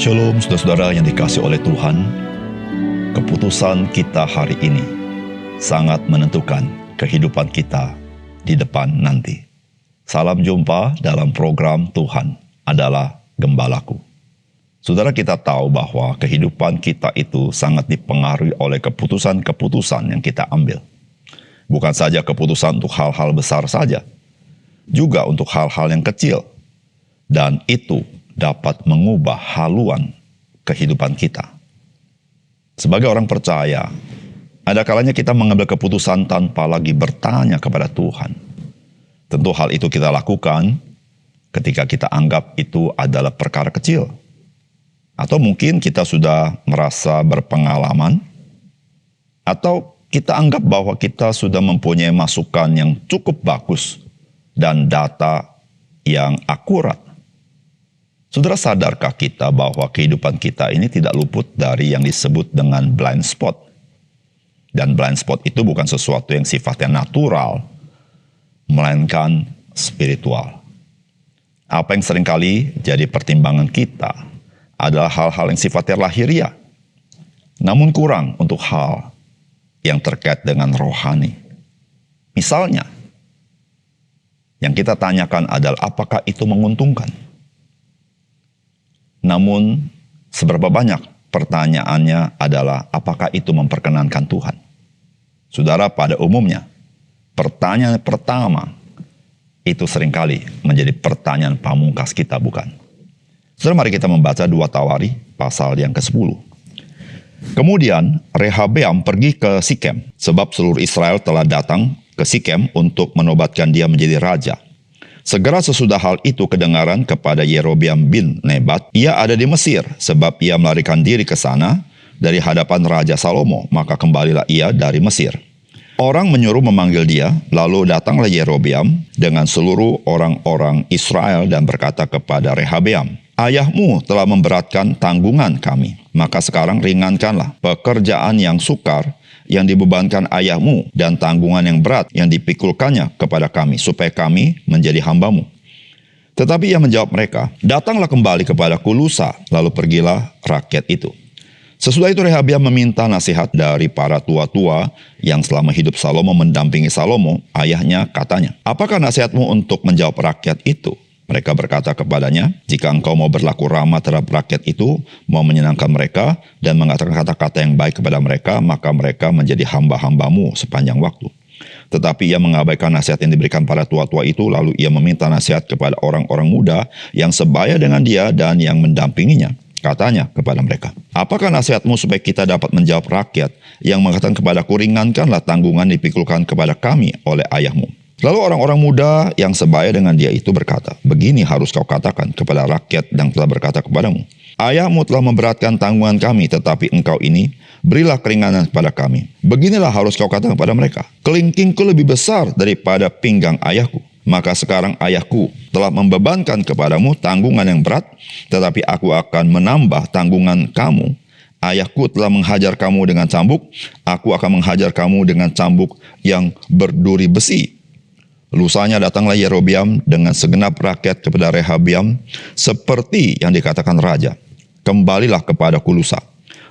Shalom saudara-saudara yang dikasihi oleh Tuhan. Keputusan kita hari ini sangat menentukan kehidupan kita di depan nanti. Salam jumpa dalam program Tuhan adalah Gembalaku. Saudara, kita tahu bahwa kehidupan kita itu sangat dipengaruhi oleh keputusan-keputusan yang kita ambil. Bukan saja keputusan untuk hal-hal besar saja, juga untuk hal-hal yang kecil. Dan itu dapat mengubah haluan kehidupan kita. Sebagai orang percaya, ada kalanya kita mengambil keputusan tanpa lagi bertanya kepada Tuhan. Tentu hal itu kita lakukan ketika kita anggap itu adalah perkara kecil. Atau mungkin kita sudah merasa berpengalaman, atau kita anggap bahwa kita sudah mempunyai masukan yang cukup bagus dan data yang akurat. Saudara, sadarkah kita bahwa kehidupan kita ini tidak luput dari yang disebut dengan blind spot? Dan blind spot itu bukan sesuatu yang sifatnya natural, melainkan spiritual. Apa yang seringkali jadi pertimbangan kita adalah hal-hal yang sifatnya lahiriah, namun kurang untuk hal yang terkait dengan rohani. Misalnya, yang kita tanyakan adalah apakah itu menguntungkan? Namun, seberapa banyak pertanyaannya adalah apakah itu memperkenankan Tuhan? Saudara, pada umumnya, pertanyaan pertama itu seringkali menjadi pertanyaan pamungkas kita, bukan? Saudara, mari kita membaca 2 Tawari pasal yang ke-10. Kemudian Rehabeam pergi ke Sikem, sebab seluruh Israel telah datang ke Sikem untuk menobatkan dia menjadi raja. Segera sesudah hal itu kedengaran kepada Yerobeam bin Nebat, ia ada di Mesir, sebab ia melarikan diri ke sana dari hadapan Raja Salomo, maka kembalilah ia dari Mesir. Orang menyuruh memanggil dia, lalu datanglah Yerobeam dengan seluruh orang-orang Israel dan berkata kepada Rehabeam, ayahmu telah memberatkan tanggungan kami, maka sekarang ringankanlah pekerjaan yang sukar yang dibebankan ayahmu dan tanggungan yang berat yang dipikulkannya kepada kami, supaya kami menjadi hambamu. Tetapi ia menjawab mereka, datanglah kembali kepadaku lusa, lalu pergilah rakyat itu. Sesudah itu Rehabeam meminta nasihat dari para tua-tua yang selama hidup Salomo mendampingi Salomo, ayahnya, katanya, apakah nasihatmu untuk menjawab rakyat itu? Mereka berkata kepadanya, jika engkau mau berlaku ramah terhadap rakyat itu, mau menyenangkan mereka, dan mengatakan kata-kata yang baik kepada mereka, maka mereka menjadi hamba-hambamu sepanjang waktu. Tetapi ia mengabaikan nasihat yang diberikan para tua-tua itu, lalu ia meminta nasihat kepada orang-orang muda yang sebaya dengan dia dan yang mendampinginya. Katanya kepada mereka, apakah nasihatmu supaya kita dapat menjawab rakyat yang mengatakan kepadaku, ringankanlah tanggungan dipikulkan kepada kami oleh ayahmu? Lalu orang-orang muda yang sebaya dengan dia itu berkata, begini harus kau katakan kepada rakyat yang telah berkata kepadamu, ayahmu telah memberatkan tanggungan kami, tetapi engkau ini berilah keringanan kepada kami. Beginilah harus kau katakan kepada mereka, kelingkingku lebih besar daripada pinggang ayahku. Maka sekarang ayahku telah membebankan kepadamu tanggungan yang berat, tetapi aku akan menambah tanggungan kamu. Ayahku telah menghajar kamu dengan cambuk, aku akan menghajar kamu dengan cambuk yang berduri besi. Lusanya datanglah Yerobeam dengan segenap rakyat kepada Rehabeam, seperti yang dikatakan raja. Kembalilah kepadaku lusa.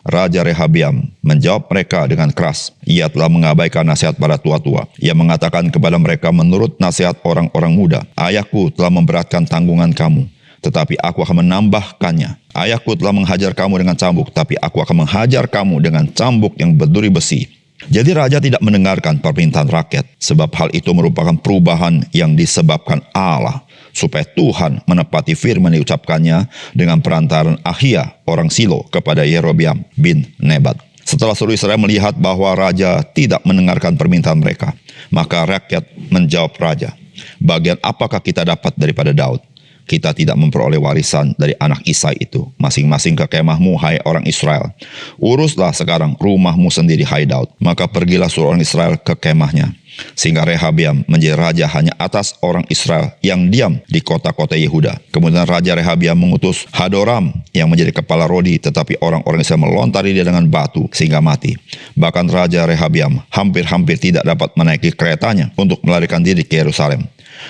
Raja Rehabeam menjawab mereka dengan keras. Ia telah mengabaikan nasihat para tua-tua. Ia mengatakan kepada mereka menurut nasihat orang-orang muda, ayahku telah memberatkan tanggungan kamu, tetapi aku akan menambahkannya. Ayahku telah menghajar kamu dengan cambuk, tapi aku akan menghajar kamu dengan cambuk yang berduri besi. Jadi raja tidak mendengarkan permintaan rakyat, sebab hal itu merupakan perubahan yang disebabkan Allah, supaya Tuhan menepati firman yang diucapkannya dengan perantaran Ahia orang Silo kepada Yerobeam bin Nebat. Setelah seluruh Israel melihat bahwa raja tidak mendengarkan permintaan mereka, maka rakyat menjawab raja, bagian apakah kita dapat daripada Daud? Kita tidak memperoleh warisan dari anak Isai itu. Masing-masing ke kemahmu, hai orang Israel. Uruslah sekarang rumahmu sendiri, hai Daud. Maka pergilah seluruh orang Israel ke kemahnya. Sehingga Rehabeam menjadi raja hanya atas orang Israel yang diam di kota-kota Yehuda. Kemudian Raja Rehabeam mengutus Hadoram yang menjadi kepala Rodi, tetapi orang-orang Israel melontari dia dengan batu sehingga mati. Bahkan Raja Rehabeam hampir-hampir tidak dapat menaiki keretanya untuk melarikan diri ke Yerusalem.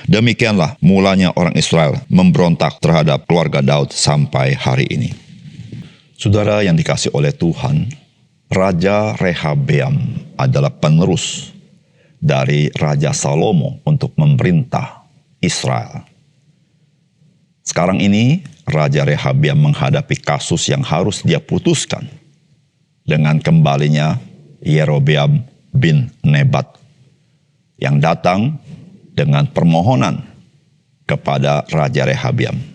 Demikianlah mulanya orang Israel memberontak terhadap keluarga Daud sampai hari ini. Saudara yang dikasih oleh Tuhan, Raja Rehabeam adalah penerus dari Raja Salomo untuk memerintah Israel. Sekarang ini, Raja Rehabeam menghadapi kasus yang harus dia putuskan dengan kembalinya Yerobeam bin Nebat yang datang dengan permohonan kepada Raja Rehabeam.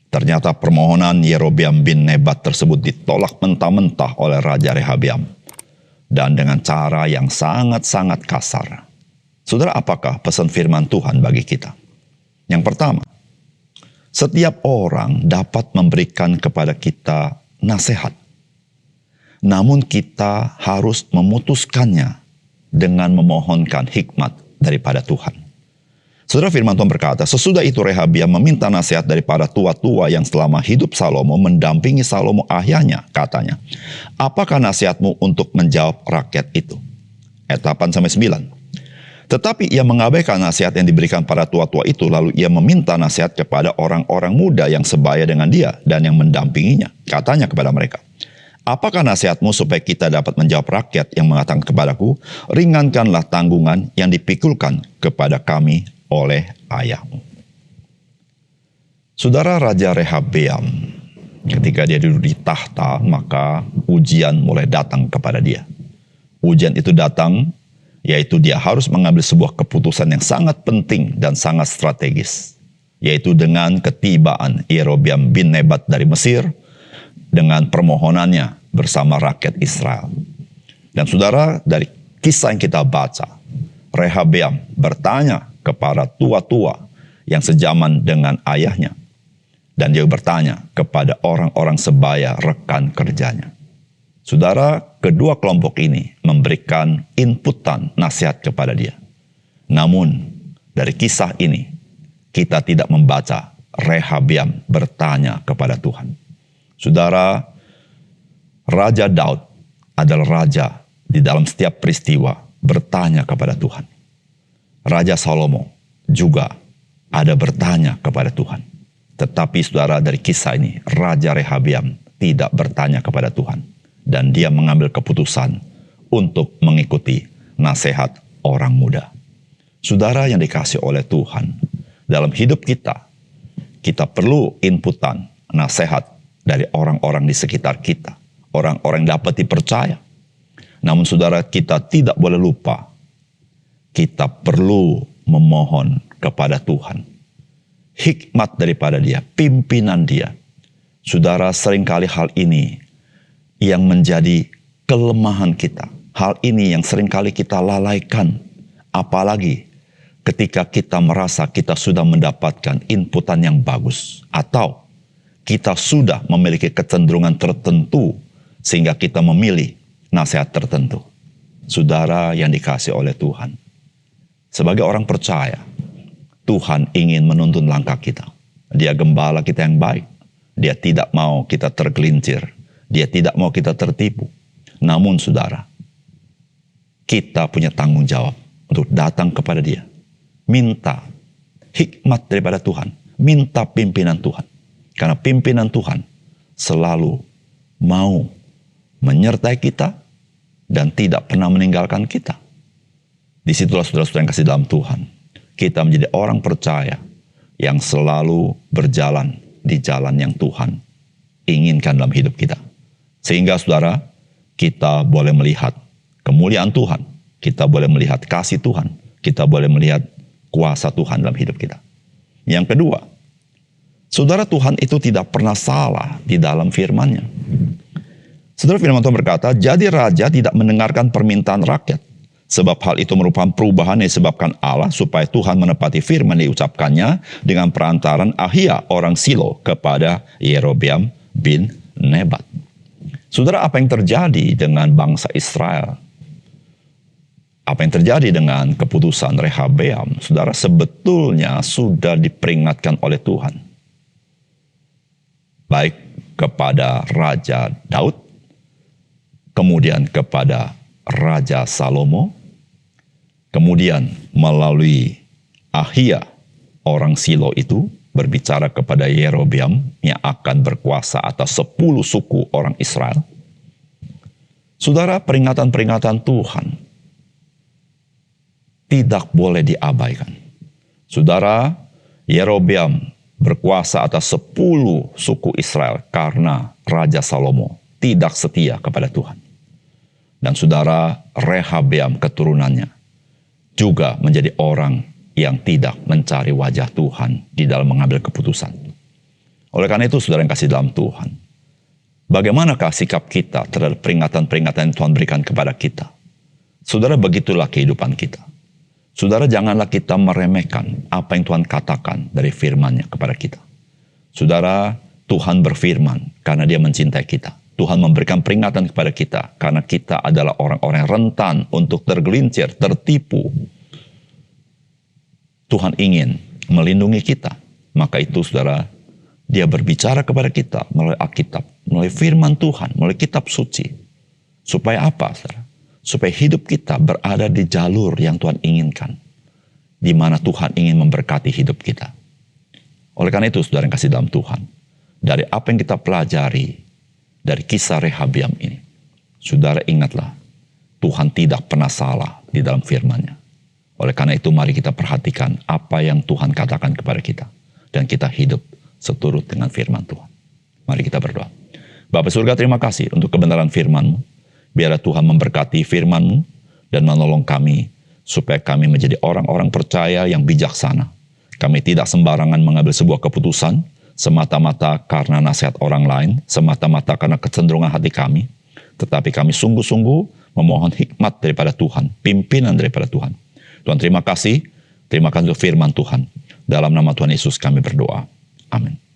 Ternyata permohonan Yerobeam bin Nebat tersebut ditolak mentah-mentah oleh Raja Rehabeam dan dengan cara yang sangat-sangat kasar. Saudara, apakah pesan firman Tuhan bagi kita? Yang pertama, setiap orang dapat memberikan kepada kita nasihat. Namun kita harus memutuskannya dengan memohonkan hikmat daripada Tuhan. Saudara, firman Tuhan berkata, sesudah itu Rehabeam meminta nasihat daripada tua-tua yang selama hidup Salomo mendampingi Salomo ayahnya, katanya, apakah nasihatmu untuk menjawab rakyat itu? Ayat 8-9. Tetapi ia mengabaikan nasihat yang diberikan para tua-tua itu, lalu ia meminta nasihat kepada orang-orang muda yang sebaya dengan dia dan yang mendampinginya. Katanya kepada mereka, apakah nasihatmu supaya kita dapat menjawab rakyat yang mengatakan kepadaku, ringankanlah tanggungan yang dipikulkan kepada kami oleh ayahmu. Saudara, Raja Rehabeam, ketika dia duduk di tahta, maka ujian mulai datang kepada dia. Ujian itu datang, yaitu dia harus mengambil sebuah keputusan yang sangat penting dan sangat strategis, yaitu dengan ketibaan Yerobeam bin Nebat dari Mesir, dengan permohonannya bersama rakyat Israel. Dan saudara, dari kisah yang kita baca, Rehabeam bertanya kepada tua-tua yang sejaman dengan ayahnya. Dan dia bertanya kepada orang-orang sebaya rekan kerjanya. Saudara, kedua kelompok ini memberikan inputan nasihat kepada dia. Namun, dari kisah ini, kita tidak membaca Rehabeam bertanya kepada Tuhan. Saudara, Raja Daud adalah raja di dalam setiap peristiwa bertanya kepada Tuhan. Raja Salomo juga ada bertanya kepada Tuhan. Tetapi saudara, dari kisah ini, Raja Rehabeam tidak bertanya kepada Tuhan. Dan dia mengambil keputusan untuk mengikuti nasihat orang muda. Saudara yang dikasih oleh Tuhan, dalam hidup kita, kita perlu inputan nasihat dari orang-orang di sekitar kita. Orang-orang dapat dipercaya. Namun saudara, kita tidak boleh lupa. Kita perlu memohon kepada Tuhan. Hikmat daripada dia, pimpinan dia. Saudara, seringkali hal ini yang menjadi kelemahan kita. Hal ini yang seringkali kita lalaikan. Apalagi ketika kita merasa kita sudah mendapatkan inputan yang bagus. Atau kita sudah memiliki kecenderungan tertentu sehingga kita memilih nasihat tertentu. Saudara yang dikasih oleh Tuhan, sebagai orang percaya, Tuhan ingin menuntun langkah kita. Dia gembala kita yang baik. Dia tidak mau kita tergelincir. Dia tidak mau kita tertipu. Namun saudara, kita punya tanggung jawab untuk datang kepada dia. Minta hikmat daripada Tuhan. Minta pimpinan Tuhan. Karena pimpinan Tuhan selalu mau menyertai kita dan tidak pernah meninggalkan kita. Disitulah saudara-saudara yang kasih dalam Tuhan. Kita menjadi orang percaya yang selalu berjalan di jalan yang Tuhan inginkan dalam hidup kita. Sehingga saudara, kita boleh melihat kemuliaan Tuhan. Kita boleh melihat kasih Tuhan. Kita boleh melihat kuasa Tuhan dalam hidup kita. Yang kedua, saudara, Tuhan itu tidak pernah salah di dalam firman-Nya. Saudara, firman Tuhan berkata, jadi raja tidak mendengarkan permintaan rakyat. Sebab hal itu merupakan perubahan yang disebabkan Allah supaya Tuhan menepati firman yang diucapkannya dengan perantaran Ahia orang Silo kepada Yerobeam bin Nebat. Saudara, apa yang terjadi dengan bangsa Israel? Apa yang terjadi dengan keputusan Rehabeam? Saudara, sebetulnya sudah diperingatkan oleh Tuhan. Baik kepada Raja Daud, kemudian kepada Raja Salomo, kemudian melalui Ahia orang Silo itu, berbicara kepada Yerobeam yang akan berkuasa atas 10 suku orang Israel. Saudara, peringatan-peringatan Tuhan tidak boleh diabaikan. Saudara, Yerobeam berkuasa atas 10 suku Israel karena Raja Salomo tidak setia kepada Tuhan. Dan saudara, Rehabeam keturunannya juga menjadi orang yang tidak mencari wajah Tuhan di dalam mengambil keputusan. Oleh karena itu, saudara yang kasih dalam Tuhan, bagaimanakah sikap kita terhadap peringatan-peringatan yang Tuhan berikan kepada kita? Saudara, begitulah kehidupan kita. Saudara, janganlah kita meremehkan apa yang Tuhan katakan dari firman-Nya kepada kita. Saudara, Tuhan berfirman karena Dia mencintai kita. Tuhan memberikan peringatan kepada kita karena kita adalah orang-orang yang rentan untuk tergelincir, tertipu. Tuhan ingin melindungi kita. Maka itu, saudara, Dia berbicara kepada kita melalui Alkitab, melalui firman Tuhan, melalui kitab suci. Supaya apa, saudara? Supaya hidup kita berada di jalur yang Tuhan inginkan, di mana Tuhan ingin memberkati hidup kita. Oleh karena itu, saudara yang kasih dalam Tuhan, dari apa yang kita pelajari dari kisah Rehabeam ini, saudara ingatlah, Tuhan tidak pernah salah di dalam firman-Nya. Oleh karena itu, mari kita perhatikan apa yang Tuhan katakan kepada kita, dan kita hidup seturut dengan firman Tuhan. Mari kita berdoa. Bapa surga, terima kasih untuk kebenaran firman-Mu. Biarlah Tuhan memberkati firman-Mu dan menolong kami supaya kami menjadi orang-orang percaya yang bijaksana. Kami tidak sembarangan mengambil sebuah keputusan semata-mata karena nasihat orang lain, semata-mata karena kecenderungan hati kami, tetapi kami sungguh-sungguh memohon hikmat daripada Tuhan, pimpinan daripada Tuhan. Tuhan, terima kasih untuk firman Tuhan. Dalam nama Tuhan Yesus kami berdoa. Amin.